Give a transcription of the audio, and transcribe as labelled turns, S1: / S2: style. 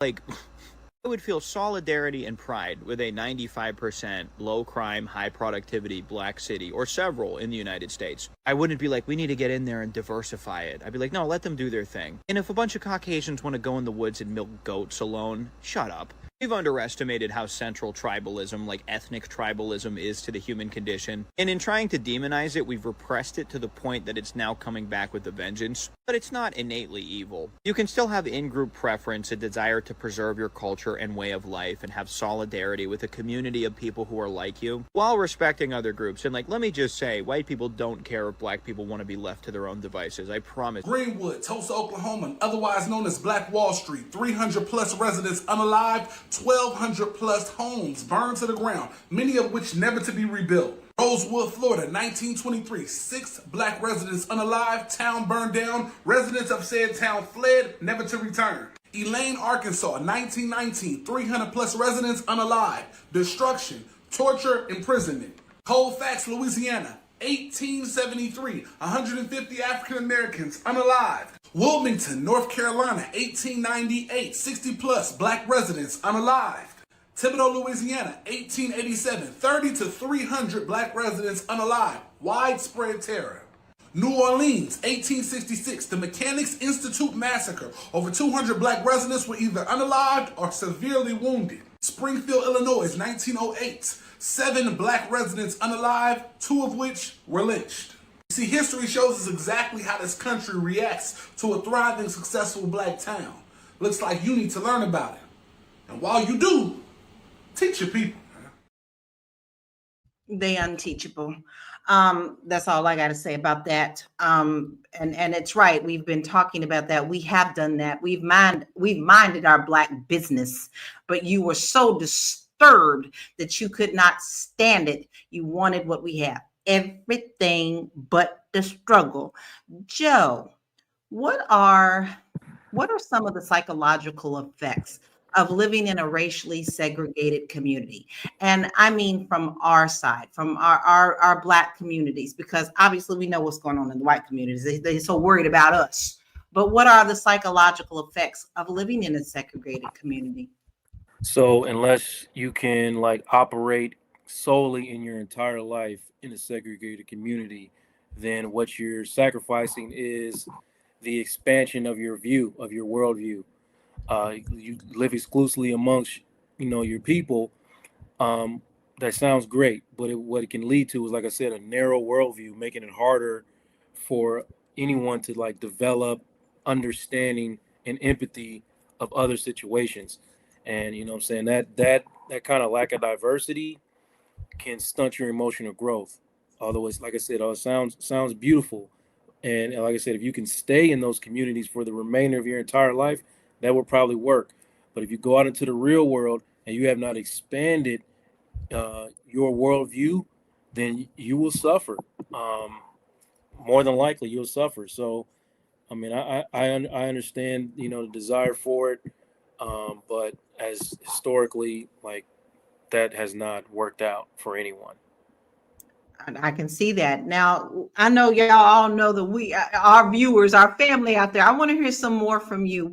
S1: Like, I would feel solidarity and pride with a 95% low crime, high productivity black city, or several in the United States. I wouldn't be like, we need to get in there and diversify it. I'd be like, no, let them do their thing. And if a bunch of Caucasians want to go in the woods and milk goats alone, shut up. We've underestimated how central tribalism, like ethnic tribalism, is to the human condition. And in trying to demonize it, we've repressed it to the point that it's now coming back with a vengeance. But it's not innately evil. You can still have in-group preference, a desire to preserve your culture and way of life, and have solidarity with a community of people who are like you, while respecting other groups. And like, let me just say, white people don't care if black people want to be left to their own devices. I promise.
S2: Greenwood, Tulsa, Oklahoma, otherwise known as Black Wall Street, 300 plus residents unalived, 1,200 plus homes burned to the ground, many of which never to be rebuilt. Rosewood, Florida, 1923, 6 black residents unalived, town burned down, residents of said town fled, never to return. Elaine, Arkansas, 1919, 300 plus residents unalived, destruction, torture, imprisonment. Colfax, Louisiana, 1873, 150 African Americans unalived. Wilmington, North Carolina, 1898, 60 plus black residents unalived. Thibodaux, Louisiana, 1887, 30 to 300 black residents unalived. Widespread terror. New Orleans, 1866, the Mechanics Institute massacre. Over 200 black residents were either unalived or severely wounded. Springfield, Illinois, 1908, 7 black residents unalived, 2 of which were lynched. See, history shows us exactly how this country reacts to a thriving, successful black town. Looks like you need to learn about it. And while you do, teach your people.
S3: They unteachable. That's all I got to say about that. And it's right. We've been talking about that. We have done that. We've minded our black business, but you were so disturbed that you could not stand it. You wanted what we have. Everything but the struggle. Joe, what are some of the psychological effects of living in a racially segregated community? And I mean from our side, from our black communities, because obviously we know what's going on in the white communities. They're so worried about us. But what are the psychological effects of living in a segregated community?
S4: So unless you can like operate solely in your entire life in a segregated community, then what you're sacrificing is the expansion of your view, of your worldview. You live exclusively amongst, your people. That sounds great, but what it can lead to is, like I said, a narrow worldview, making it harder for anyone to like develop understanding and empathy of other situations. And you know what I'm saying, that kind of lack of diversity can stunt your emotional growth. Although it's like I said, it sounds beautiful. And like I said, if you can stay in those communities for the remainder of your entire life, that will probably work. But if you go out into the real world and you have not expanded your worldview, then you will suffer. More than likely, you'll suffer. So, I mean, I understand, the desire for it, but as historically, like that has not worked out for anyone.
S3: I can see that. Now, I know y'all all know that our viewers, our family out there, I want to hear some more from you.